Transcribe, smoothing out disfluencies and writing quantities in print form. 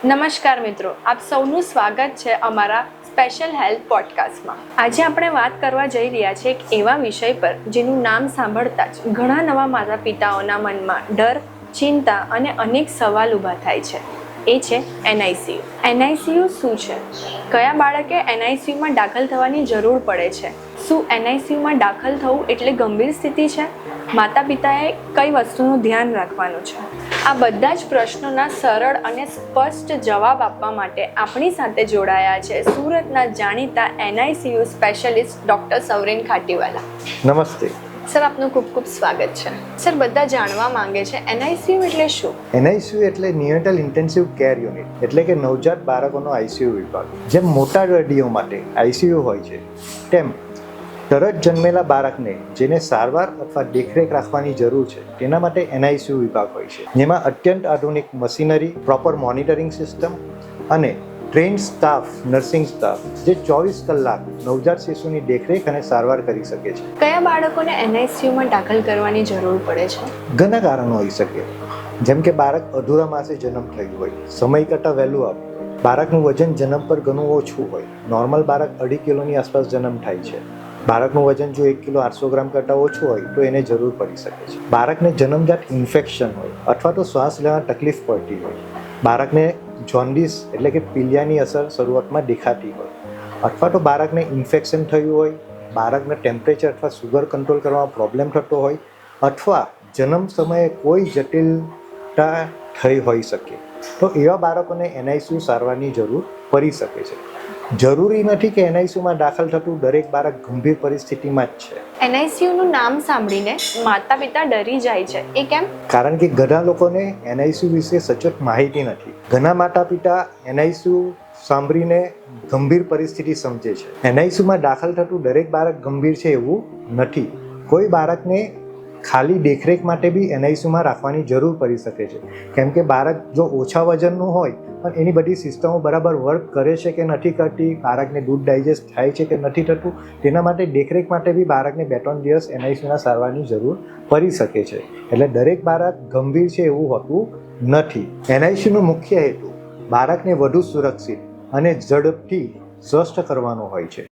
નમસ્કાર મિત્રો, આપ સૌનું સ્વાગત છે અમારા સ્પેશિયલ હેલ્થ પોડકાસ્ટમાં. આજે આપણે વાત કરવા જઈ રહ્યા છીએ એક એવા વિષય પર જેનું નામ સાંભળતા જ ઘણા નવા માતા પિતાઓના મનમાં ડર, ચિંતા અને અનેક સવાલ ઊભા થાય છે. એ છે NICU. NICU શું છે? કયા બાળકે NICUમાં દાખલ થવાની જરૂર પડે છે? શું NICUમાં દાખલ થવું એટલે ગંભીર સ્થિતિ છે? માતા પિતાએ કઈ વસ્તુનું ધ્યાન રાખવાનું છે? આ બધા જ પ્રશ્નોના સરળ અને સ્પષ્ટ જવાબ આપવા માટે આપણી સાથે જોડાયા છે સુરતના જાણીતા NICU સ્પેશિયાલિસ્ટ ડૉક્ટર સૌરેન ખાટીવાલા. નમસ્તે સર, આપનું ખૂબ ખૂબ સ્વાગત છે. સર, બધા જાણવા માંગે છે NICU એટલે શું? NICU એટલે નિયોનેટલ ઇન્ટેન્સિવ કેર યુનિટ, એટલે કે નવજાત બાળકોનો ICU વિભાગ. જેમ મોટા દર્દીઓ માટે ICU હોય છે, તેમ તરત જન્મેલા બાળકને જેને સારવાર અથવા દેખરેખ રાખવાની જરૂર છે તેના માટે NICU વિભાગ હોય છે, જેમાં અત્યંત આધુનિક મશીનરી, પ્રોપર મોનિટરિંગ સિસ્ટમ અને ટ્રેન્ડ સ્ટાફ, નર્સિંગ સ્ટાફ જે 24 કલાક નવજાત શિશુની દેખરેખ અને સારવાર કરી શકે છે. કયા બાળકોને NICUમાં દાખલ કરવાની જરૂર પડે છે? ઘણા કારણો હોઈ શકે, જેમ કે બાળક અધૂરા માસે જન્મ થયું હોય, સમય કરતાં વહેલું આવ્યું હોય, બાળકનું વજન જન્મ પર ઘણું ઓછું હોય, નોર્મલ બાળક 2.5 કિલોની આસપાસ જન્મ થાય છે, બાળકનું વજન જો 1 કિલો 800 ગ્રામ કરતાં ઓછું હોય તો એને જરૂર પડી શકે છે, બાળકને જન્મજાત ઇન્ફેક્શન હોય અથવા તો શ્વાસ લેવામાં તકલીફ પડતી હોય, બાળકને જોન્ડિસ એટલે કે પીલિયાની અસર શરૂઆતમાં દેખાતી હોય, અથવા તો બાળકને ઇન્ફેક્શન થયું હોય, બાળકને ટેમ્પરેચર અથવા સુગર કંટ્રોલ કરવામાં પ્રોબ્લેમ થતો હોય, અથવા જન્મ સમયે કોઈ જટિલતા થઈ હોઈ શકે, તો એવા બાળકોને NICU સારવારની જરૂર પડી શકે છે. જરૂરી નથી કે NICUમાં દાખલ થતું દરેક બાળક ગંભીર પરિસ્થિતિમાં જ છે. NICUનું નામ સાંભળીને માતા પિતા ડરી જાય છે, એ કેમ? કારણ કે ઘણા લોકોને NICU વિશે સચોટ માહિતી નથી. ઘણા માતા પિતા NICU સાંભળીને ગંભીર પરિસ્થિતિ સમજે છે. NICUમાં દાખલ થતું દરેક બાળક ગંભીર છે એવું નથી. કોઈ બાળકને ખાલી દેખરેખ માટે બી NICUમાં રાખવાની જરૂર પડી શકે છે, કેમ કે બાળક જો ઓછા વજનનું હોય પણ એની બધી સિસ્ટમો બરાબર વર્ક કરે છે કે નથી કરતી, બાળકને દૂધ ડાયજેસ્ટ થાય છે કે નથી થતું, તેના માટે દેખરેખ માટે બી બાળકને 2-3 દિવસ NICUના સારવારની જરૂર પડી શકે છે. એટલે દરેક બાળક ગંભીર છે એવું હોતું નથી. NICUનો મુખ્ય હેતુ બાળકને વધુ સુરક્ષિત અને ઝડપથી સ્વસ્થ કરવાનો હોય છે.